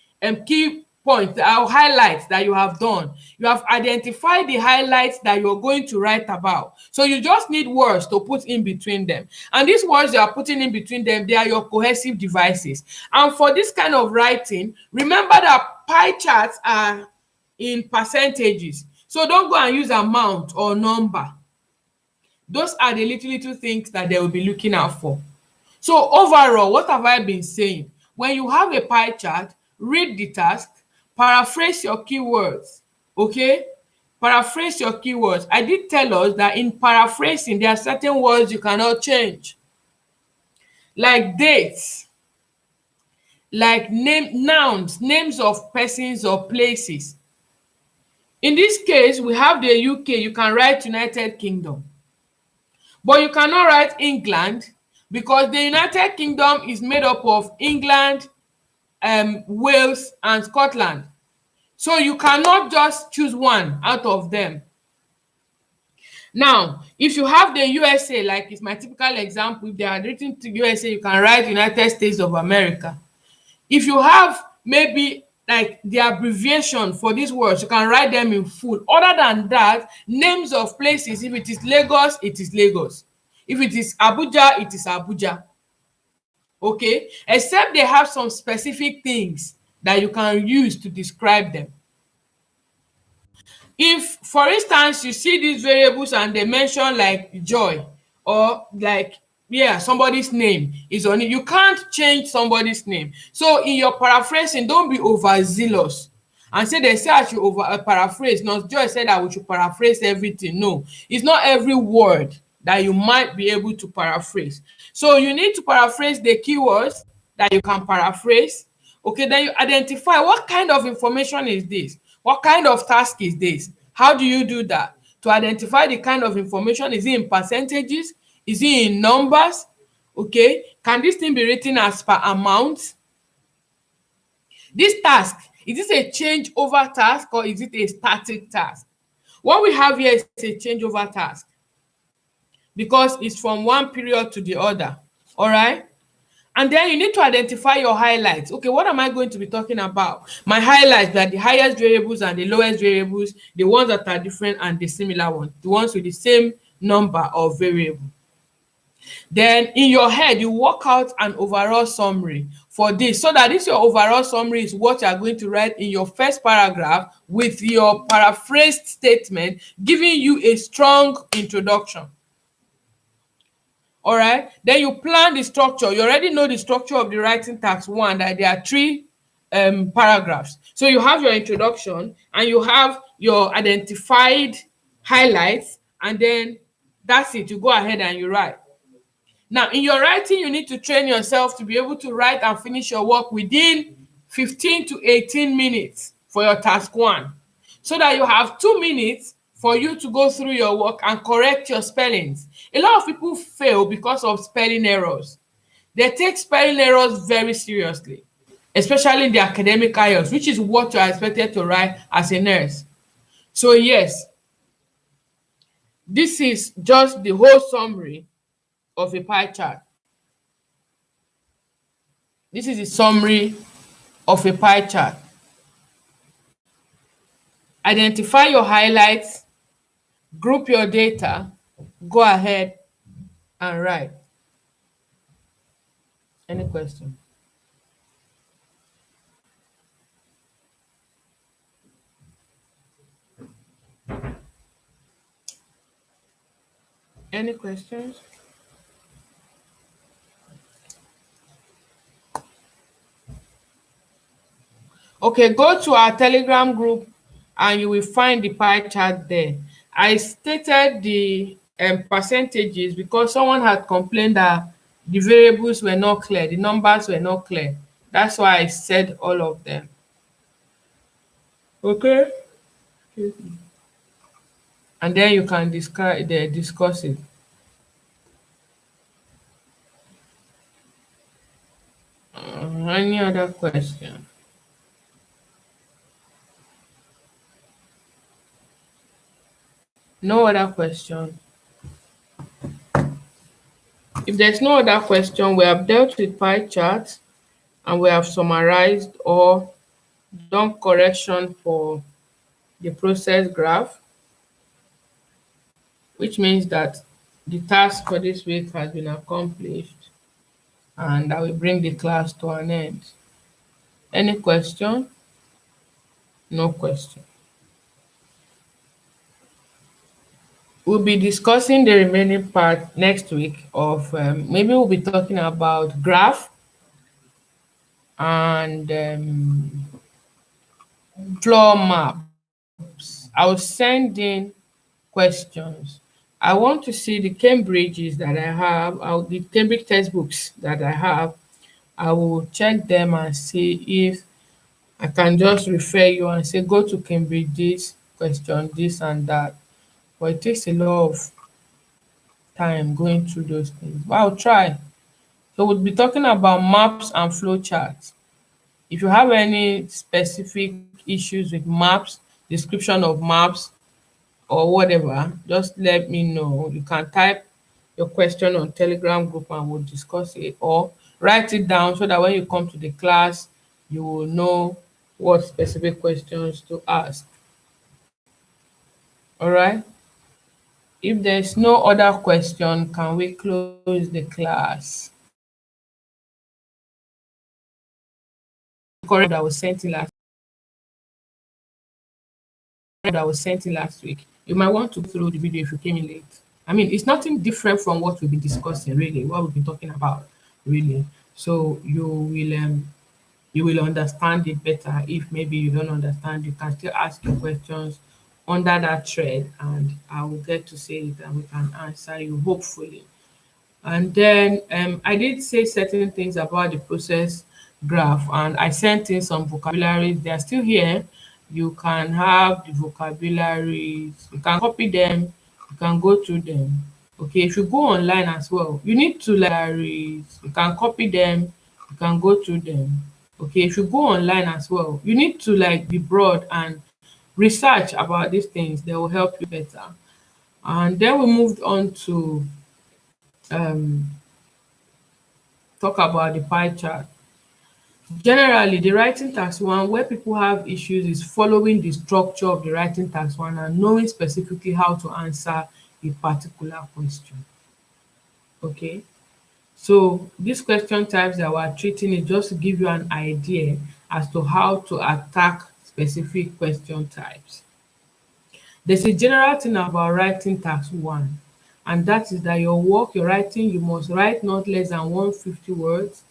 key points or highlights that you have done. You have identified the highlights that you're going to write about. So you just need words to put in between them. And these words you are putting in between them, they are your cohesive devices. And for this kind of writing, remember that pie charts are in percentages. So don't go and use amount or number. Those are the little things that they will be looking out for. So overall, what have I been saying? When you have a pie chart, read the task, paraphrase your keywords, okay? Paraphrase your keywords. I did tell us that in paraphrasing, there are certain words you cannot change. Like dates, like nouns, names of persons or places. In this case, we have the UK, you can write United Kingdom. But you cannot write England, because the United Kingdom is made up of England, Wales, and Scotland. So you cannot just choose one out of them. Now, if you have the USA, like it's my typical example, if they are written to USA, you can write United States of America. If you have maybe like the abbreviation for these words, you can write them in full. Other than that, names of places, if it is Lagos, it is Lagos. If it is Abuja, it is Abuja. Okay? Except they have some specific things that you can use to describe them. If, for instance, you see these variables and they mention like Joy or like yeah, somebody's name is on it. You can't change somebody's name. So in your paraphrasing, don't be overzealous and say they say I should over paraphrase. Not Joy said that we should paraphrase everything. No, it's not every word that you might be able to paraphrase. So you need to paraphrase the keywords that you can paraphrase. Okay, then you identify what kind of information is this? What kind of task is this? How do you do that? To identify the kind of information, is it in percentages? Is it in numbers? Okay, can this thing be written as per amount? This task, is this a change over task or is it a static task? What we have here is a change over task because it's from one period to the other. All right. And then you need to identify your highlights. Okay, what am I going to be talking about? My highlights are the highest variables and the lowest variables, the ones that are different and the similar ones, the ones with the same number of variables. Then in your head, you work out an overall summary for this, so that this your overall summary is what you are going to write in your first paragraph with your paraphrased statement, giving you a strong introduction. All right, then you plan the structure. You already know the structure of the writing task one, that there are three paragraphs. So you have your introduction and you have your identified highlights, and then that's it. You go ahead and you write. Now, in your writing, you need to train yourself to be able to write and finish your work within 15 to 18 minutes for your task one, so that you have 2 minutes for you to go through your work and correct your spellings. A lot of people fail because of spelling errors. They take spelling errors very seriously, especially in the academic IELTS, which is what you are expected to write as a nurse. So yes, this is just the whole summary of a pie chart. This is a summary of a pie chart. Identify your highlights, group your data, go ahead and write. Any question? Any questions? Okay, go to our Telegram group and you will find the pie chart there. I stated the percentages because someone had complained that the variables were not clear, the numbers were not clear. That's why I said all of them. Okay? And then you can discuss it. Any other question? No other question. If there's no other question, we have dealt with pie charts and we have summarized or done correction for the process graph, which means that the task for this week has been accomplished and I will bring the class to an end. Any question? No question. We'll be discussing the remaining part next week of maybe we'll be talking about graph and floor maps. I'll send in questions. I want to see the Cambridges that I have, the Cambridge textbooks that I have. I will check them and see if I can just refer you and say, go to Cambridge, this question, this and that. But it takes a lot of time going through those things. But I'll try. So we'll be talking about maps and flowcharts. If you have any specific issues with maps, description of maps, or whatever, just let me know. You can type your question on Telegram group and we'll discuss it, or write it down so that when you come to the class, you will know what specific questions to ask. All right. If there's no other question, can we close the class? Correct that was sent in last week. You might want to go through the video if you came in late I mean, it's nothing different from what we've been discussing, really, what we've been talking about, really. So you will understand it better. If maybe you don't understand, you can still ask your questions under that thread, and I will get to say it and we can answer you, hopefully. And then I did say certain things about the process graph, and I sent in some vocabularies. They are still here. You can have the vocabularies, you can copy them, you can go through them. Okay, if you go online as well, you need to you can copy them, you can go through them. Okay, if you go online as well, you need to like be broad and research about these things. They will help you better. And then we moved on to um talk about the pie chart. Generally, the writing task one, where people have issues, is following the structure of the writing task one and knowing specifically how to answer a particular question. Okay, so these question types that we're treating is just to give you an idea as to how to attack specific question types. There's a general thing about writing task one, and that is that your work, your writing, you must write not less than 150 words.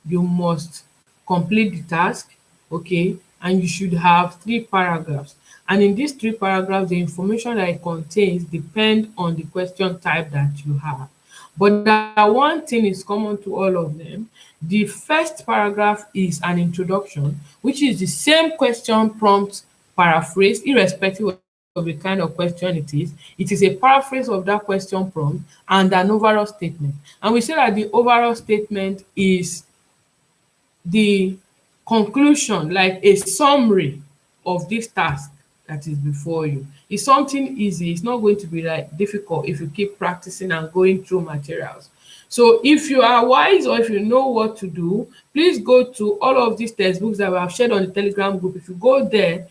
You must complete the task, okay, and you should have 3 paragraphs. And in these 3 paragraphs, the information that it contains depend on the question type that you have. But that one thing is common to all of them. The first paragraph is an introduction, which is the same question prompt paraphrase, irrespective of the kind of question it is. It is a paraphrase of that question prompt and an overall statement. And we say that the overall statement is the conclusion, like a summary of this task that is before you. It's something easy. It's not going to be like difficult if you keep practicing and going through materials. So if you are wise or if you know what to do, please go to all of these textbooks that we have shared on the Telegram group. If you go there,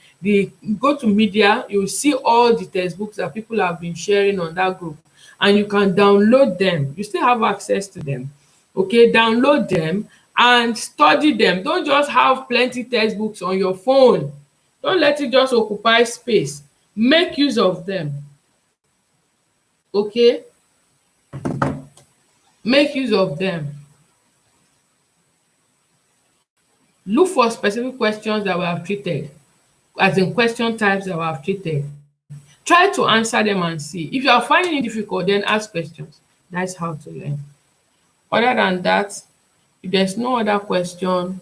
go to media, you will see all the textbooks that people have been sharing on that group, and you can download them. You still have access to them. Okay, download them and study them. Don't just have plenty textbooks on your phone. Don't let it just occupy space. Make use of them. Okay, make use of them. Look for specific questions that we have treated, as in question types that we have treated. Try to answer them and see. If you are finding it difficult, then ask questions. That's how to learn. Other than that, if there's no other question,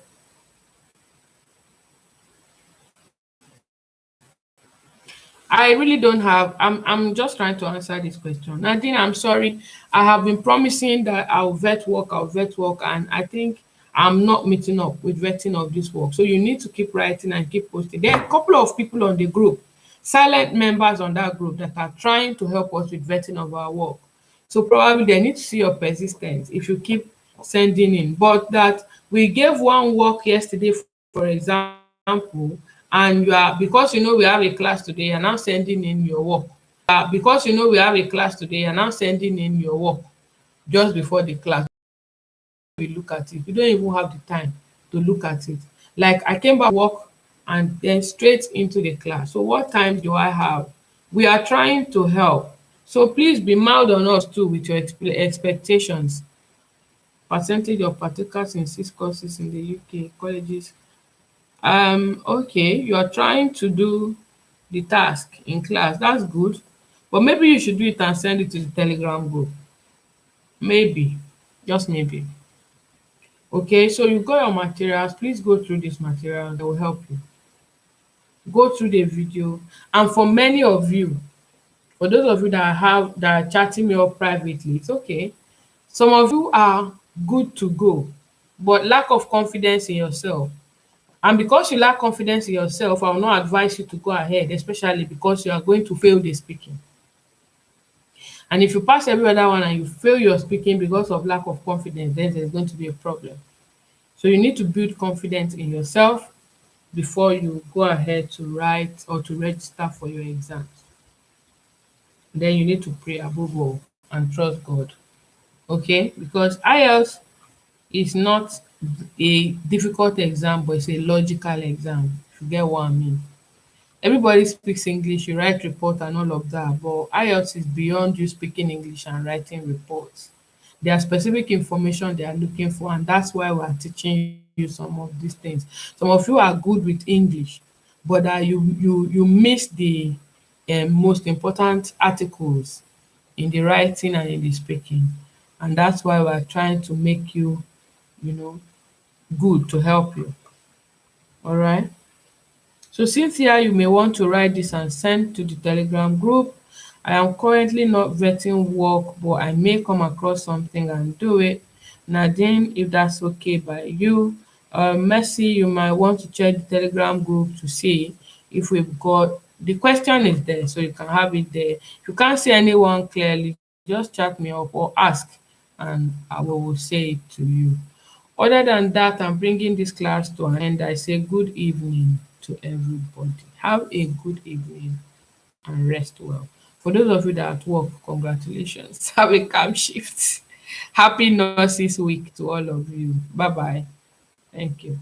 I really don't have. I'm just trying to answer this question. Nadine, I'm sorry. I have been promising that I'll vet work, and I think I'm not meeting up with vetting of this work. So you need to keep writing and keep posting. There are a couple of people on the group, silent members on that group, that are trying to help us with vetting of our work. So probably they need to see your persistence if you keep sending in. But that we gave one work yesterday, for example, and you are, because you know we have a class today, you're now sending in your work. Because you know we have a class today, you're now sending in your work just before the class. We look at it. You don't even have the time to look at it. Like I came back work and then straight into the class. So what time do I have? We are trying to help. So please be mild on us too with your expectations. Percentage of partakers in 6 courses in the UK colleges. Okay, you are trying to do the task in class. That's good. But maybe you should do it and send it to the Telegram group. Maybe. Just maybe. Okay, so you got your materials. Please go through these materials. They will help you. Go through the video. And for many of you, for those of you that are chatting me up privately, it's okay. Some of you are good to go, but lack of confidence in yourself. And because you lack confidence in yourself, I will not advise you to go ahead, especially because you are going to fail the speaking. And if you pass every other one and you fail your speaking because of lack of confidence, then there's going to be a problem. So you need to build confidence in yourself before you go ahead to write or to register for your exams. Then you need to pray above all and trust God. Okay? Because IELTS is not a difficult exam, but it's a logical exam, if you get what I mean. everybody speaks English, you write report and all of that, but IELTS is beyond you speaking English and writing reports. There are specific information they are looking for, and that's why we are teaching you some of these things. Some of you are good with English, but you miss the most important articles in the writing and in the speaking, and that's why we are trying to make you, you know, good to help you. All right. So since here you may want to write this and send to the Telegram group. I am currently not vetting work, but I may come across something and do it. Nadine, if that's okay by you. Mercy, you might want to check the Telegram group to see if we've got the question is there, so you can have it there. If you can't see anyone clearly, just chat me up or ask, and I will say it to you. Other than that, I'm bringing this class to an end. I say good evening to everybody. Have a good evening and rest well. For those of you that are at work, congratulations. Have a calm shift. Happy Nurses Week to all of you. Bye bye. Thank you.